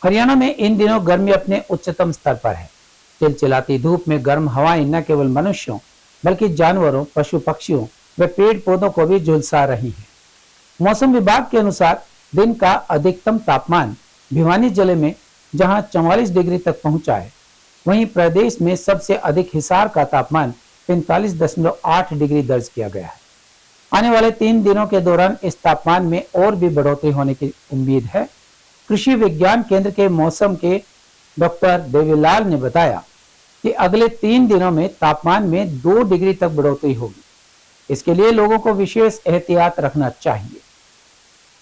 हरियाणा में इन दिनों गर्मी अपने उच्चतम स्तर पर है। चिलचिलाती धूप में गर्म हवाएं न केवल मनुष्यों बल्कि जानवरों, पशु पक्षियों व पेड़ पौधों को भी झुलसा रही है। मौसम विभाग के अनुसार दिन का अधिकतम तापमान भिवानी जिले में जहां 44 डिग्री तक पहुंचा है, वहीं प्रदेश में सबसे अधिक हिसार का तापमान 45.8 डिग्री दर्ज किया गया है। आने वाले 3 दिनों के दौरान इस तापमान में और भी बढ़ोतरी होने की उम्मीद है। कृषि विज्ञान केंद्र के मौसम के डॉक्टर देवीलाल ने बताया कि अगले 3 दिनों में तापमान में 2 डिग्री तक बढ़ोतरी होगी। इसके लिए लोगों को विशेष एहतियात रखना चाहिए।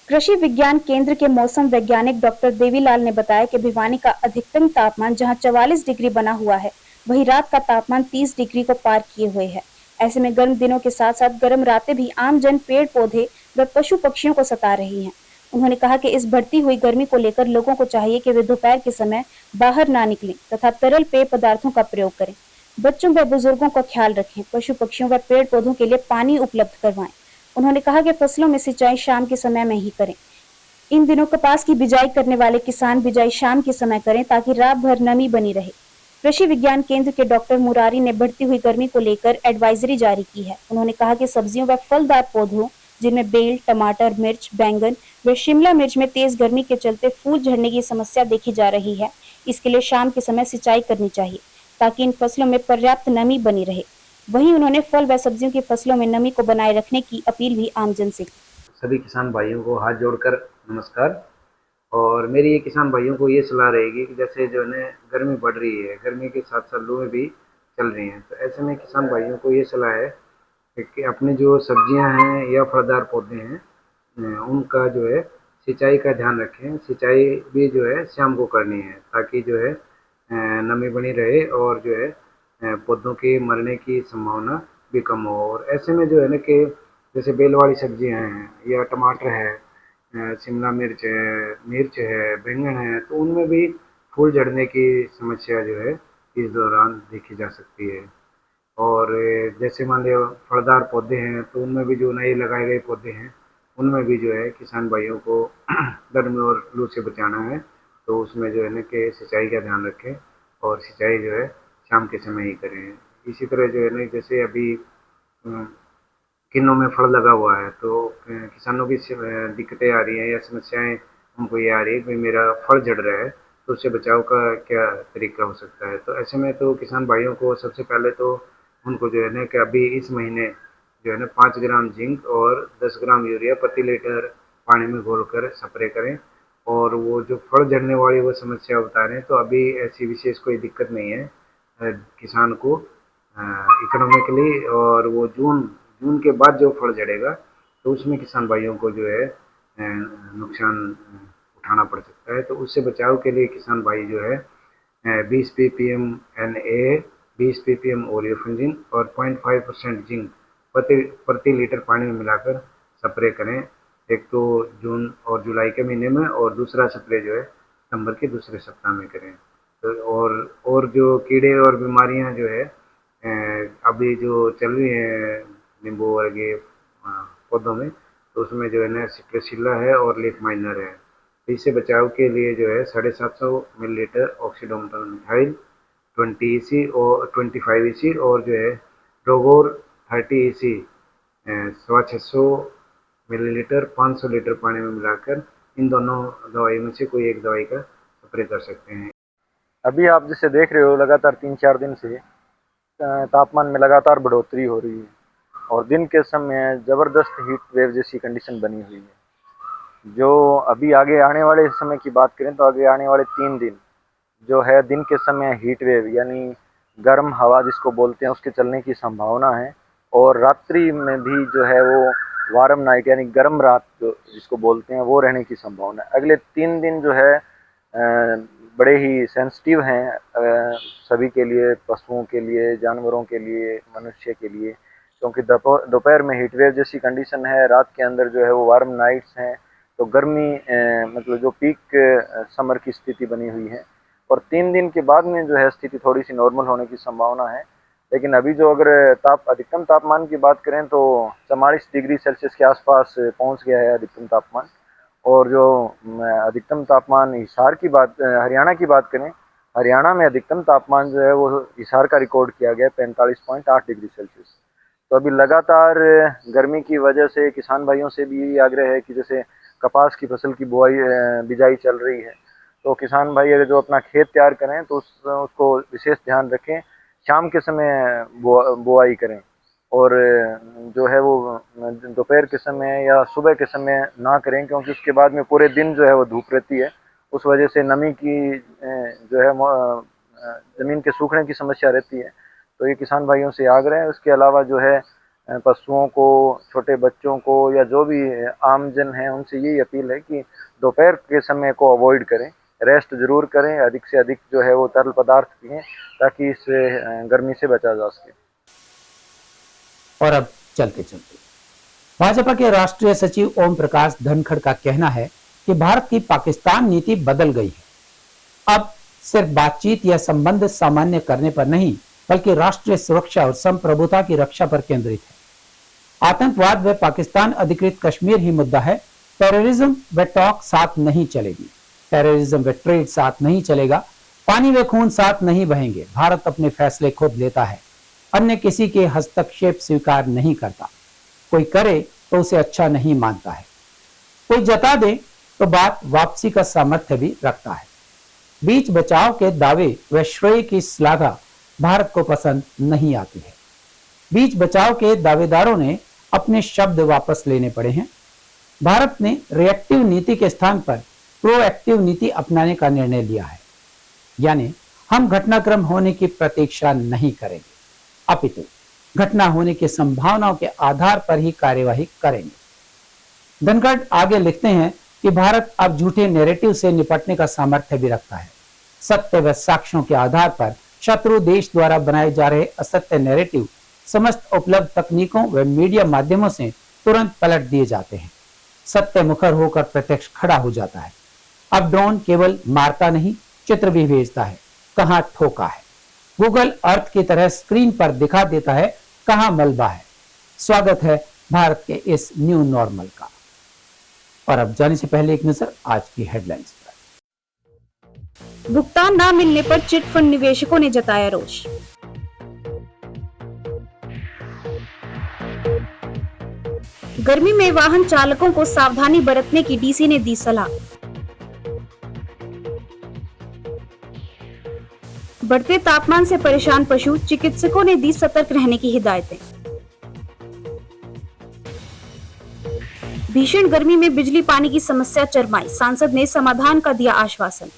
कृषि विज्ञान केंद्र के मौसम वैज्ञानिक डॉक्टर देवीलाल ने बताया कि भिवानी का अधिकतम तापमान जहां 44 डिग्री बना हुआ है, वहीं रात का तापमान 30 डिग्री को पार किए हुए है। ऐसे में गर्म दिनों के साथ साथ गर्म रातें भी आम जन, पेड़ पौधे व पशु पक्षियों को सता रही हैं। उन्होंने कहा कि इस बढ़ती हुई गर्मी को लेकर लोगों को चाहिए कि वे दोपहर के समय बाहर ना निकलें तथा तरल पेय पदार्थों का प्रयोग करें। बच्चों व बुजुर्गों का ख्याल रखें, पशु पक्षियों व पेड़ पौधों के लिए पानी उपलब्ध करवाएं। उन्होंने कहा कि फसलों में सिंचाई शाम के समय में ही करें। इन दिनों कपास की बिजाई करने वाले किसान बिजाई शाम के समय करें ताकि रात भर नमी बनी रहे। कृषि विज्ञान केंद्र के डॉक्टर मुरारी ने बढ़ती हुई गर्मी को लेकर एडवाइजरी जारी की है। उन्होंने कहा कि सब्जियों व फलदार पौधों जिनमें बेल, टमाटर, मिर्च, बैंगन व शिमला मिर्च में तेज गर्मी के चलते फूल झड़ने की समस्या देखी जा रही है। इसके लिए शाम के समय सिंचाई करनी चाहिए ताकि इन फसलों में पर्याप्त नमी बनी रहे। वहीं उन्होंने फल व सब्जियों की फसलों में नमी को बनाए रखने की अपील भी आमजन से की। सभी किसान भाइयों को हाथ जोड़कर नमस्कार। और मेरी ये किसान भाइयों को ये सलाह रहेगी कि जैसे जो है गर्मी बढ़ रही है, गर्मी के साथ साथ लूएं भी चल रही हैं, तो ऐसे में किसान भाइयों को ये सलाह है कि अपनी जो सब्जियां हैं या फलदार पौधे हैं उनका जो है सिंचाई का ध्यान रखें। सिंचाई भी जो है शाम को करनी है ताकि जो है नमी बनी रहे और जो है पौधों के मरने की संभावना भी कम हो। और ऐसे में जो है ना कि जैसे बेल वाली सब्जियां हैं या टमाटर है, शिमला मिर्च है, बैंगन है, तो उनमें भी फूल झड़ने की समस्या जो है इस दौरान देखी जा सकती है। और जैसे मान लिया फलदार पौधे हैं तो उनमें भी जो नए लगाए गए पौधे हैं उनमें भी जो है किसान भाइयों को गर्मी और लू से बचाना है, तो उसमें जो है ना कि सिंचाई का ध्यान रखें और सिंचाई जो है शाम के समय ही करें। इसी तरह जो है ना जैसे अभी किन्नों में फल लगा हुआ है तो किसानों की दिक्कतें आ रही हैं या समस्याएं उनको ये आ रही है कि मेरा फल झड़ रहा है, तो उससे बचाव का क्या तरीका हो सकता है। तो ऐसे में तो किसान भाइयों को सबसे पहले तो उनको जो है ना कि अभी इस महीने जो है ना 5 ग्राम जिंक और 10 ग्राम यूरिया प्रति लीटर पानी में घोलकर स्प्रे करें। और वो जो फल झड़ने वाली वो समस्या बता रहे हैं तो अभी ऐसी विशेष कोई दिक्कत नहीं है किसान को इकोनॉमिकली। और वो जून जून के बाद जो फल झड़ेगा तो उसमें किसान भाइयों को जो है नुकसान उठाना पड़ सकता है। तो उससे बचाव के लिए किसान भाई जो है 20 ppm Na, 20 ppm ओरियोफिंजिन और 0.5% जिंक प्रति लीटर पानी में मिलाकर स्प्रे करें। एक तो जून और जुलाई के महीने में और दूसरा स्प्रे जो है सितंबर के दूसरे सप्ताह में करें। तो और जो कीड़े और बीमारियां जो है अभी जो चल रही है नींबू वर्गीय पौधों में, तो उसमें जो है ना सिट्रसिल्ला है और लीफ माइनर है। तो इससे बचाव के लिए जो है 750 मिलीलीटर ऑक्सीडोमेटल मिथाइल 20 EC और 25 EC और जो है रोगोर 30 EC 650 मिलीलीटर 500 लीटर पानी में मिलाकर इन दोनों दवाइयों में से कोई एक दवाई का स्प्रे कर सकते हैं। अभी आप जैसे देख रहे हो लगातार 3-4 दिन से तापमान में लगातार बढ़ोतरी हो रही है और दिन के समय ज़बरदस्त हीट वेव जैसी कंडीशन बनी हुई है। जो अभी आगे आने वाले समय की बात करें तो आगे आने वाले 3 दिन जो है दिन के समय हीट वेव यानी गर्म हवा जिसको बोलते हैं उसके चलने की संभावना है। और रात्रि में भी जो है वो वार्म नाइट यानी गर्म रात जो जिसको बोलते हैं वो रहने की संभावना है। अगले 3 दिन जो है बड़े ही सेंसिटिव हैं सभी के लिए, पशुओं के लिए, जानवरों के लिए, मनुष्य के लिए, क्योंकि दोपहर में हीट वेव जैसी कंडीशन है, रात के अंदर जो है वो वार्म नाइट्स हैं, तो गर्मी मतलब जो पीक समर की स्थिति बनी हुई है। और 3 दिन के बाद में जो है स्थिति थोड़ी सी नॉर्मल होने की संभावना है। लेकिन अभी जो अगर अधिकतम तापमान की बात करें तो 44 डिग्री सेल्सियस के आसपास पहुंच गया है अधिकतम तापमान। और जो अधिकतम तापमान हरियाणा की बात करें, हरियाणा में अधिकतम तापमान जो है वो हिसार का रिकॉर्ड किया गया 45.8 डिग्री सेल्सियस। तो अभी लगातार गर्मी की वजह से किसान भाइयों से भी यही आग्रह है कि जैसे कपास की फसल की बिजाई चल रही है, तो किसान भाई अगर जो अपना खेत तैयार करें तो उसको विशेष ध्यान रखें, शाम के समय बुआई करें और जो है वो दोपहर के समय या सुबह के समय ना करें, क्योंकि उसके बाद में पूरे दिन जो है वो धूप रहती है, उस वजह से नमी की जो है ज़मीन के सूखने की समस्या रहती है। तो ये किसान भाइयों से आग्रह है। उसके अलावा जो है पशुओं को, छोटे बच्चों को या जो भी आम जन है उनसे यही अपील है कि दोपहर के समय को अवॉइड करें, रेस्ट जरूर करें, अधिक से अधिक जो है वो तरल पदार्थ पिएं ताकि इस गर्मी से बचा जा सके। और अब चलते चलते भाजपा के राष्ट्रीय सचिव ओम प्रकाश धनखड़ का कहना है कि भारत की पाकिस्तान नीति बदल गई है। अब सिर्फ बातचीत या संबंध सामान्य करने पर नहीं, बल्कि राष्ट्रीय सुरक्षा और संप्रभुता की रक्षा पर केंद्रित है। आतंकवाद व पाकिस्तान अधिकृत कश्मीर ही मुद्दा है। टेररिज्म व टॉक साथ नहीं चलेगी, टेररिज्म व ट्रेड साथ नहीं चलेगा, पानी व खून साथ नहीं बहेंगे। भारत अपने फैसले खुद लेता है, अन्य किसी के हस्तक्षेप स्वीकार नहीं करता। कोई करे तो उसे अच्छा नहीं मानता है, कोई जता दे तो बात वापसी का सामर्थ्य भी रखता है। बीच बचाव के दावे व श्रेय की श्लाघा भारत को पसंद नहीं आती है। बीच बचाव के दावेदारों ने अपने शब्द वापस लेने पड़े हैं। भारत ने रिएक्टिव नीति के स्थान पर प्रोएक्टिव नीति अपनाने का निर्णय लिया है, यानी हम घटनाक्रम होने की प्रतीक्षा नहीं करेंगे, अपितु घटना होने की संभावनाओं के आधार पर ही कार्यवाही करेंगे। धनखड़ आगे लिखते हैं कि भारत अब झूठे नैरेटिव से निपटने का सामर्थ्य भी रखता है। सत्य व साक्ष्यों के आधार पर शत्रु देश द्वारा बनाए जा रहे असत्य नैरेटिव समस्त उपलब्ध तकनीकों व मीडिया माध्यमों से तुरंत पलट दिए जाते हैं। सत्य मुखर होकर प्रत्यक्ष खड़ा हो जाता है। अब ड्रोन केवल मारता नहीं, चित्र भी भेजता है, कहां ठोका है। गूगल अर्थ की तरह स्क्रीन पर दिखा देता है कहां मलबा है। स्वागत है भारत के इस न्यू नॉर्मल का। और अब जाने से पहले एक नजर आज की हेडलाइंस पर। भुगतान न मिलने पर चिट फंड निवेशकों ने जताया रोष। गर्मी में वाहन चालकों को सावधानी बरतने की डीसी ने दी सलाह। बढ़ते तापमान से परेशान पशु, चिकित्सकों ने दी सतर्क रहने की हिदायतें। भीषण गर्मी में बिजली पानी की समस्या चरमाई, सांसद ने समाधान का दिया आश्वासन।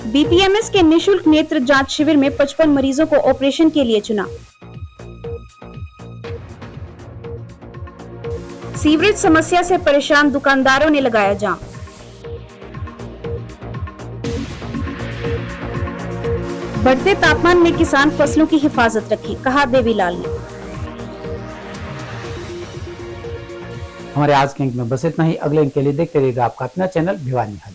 बीपीएमएस के निशुल्क नेत्र जांच शिविर में 55 मरीजों को ऑपरेशन के लिए चुना। सीवरेज समस्या से परेशान दुकानदारों ने लगाया जाम। बढ़ते तापमान में किसान फसलों की हिफाजत रखी, कहा देवीलाल ने। हमारे आज के अंक में बस इतना ही। अगले अंक के लिए देखते रहिएगा आपका अपना चैनल भिवानी हल।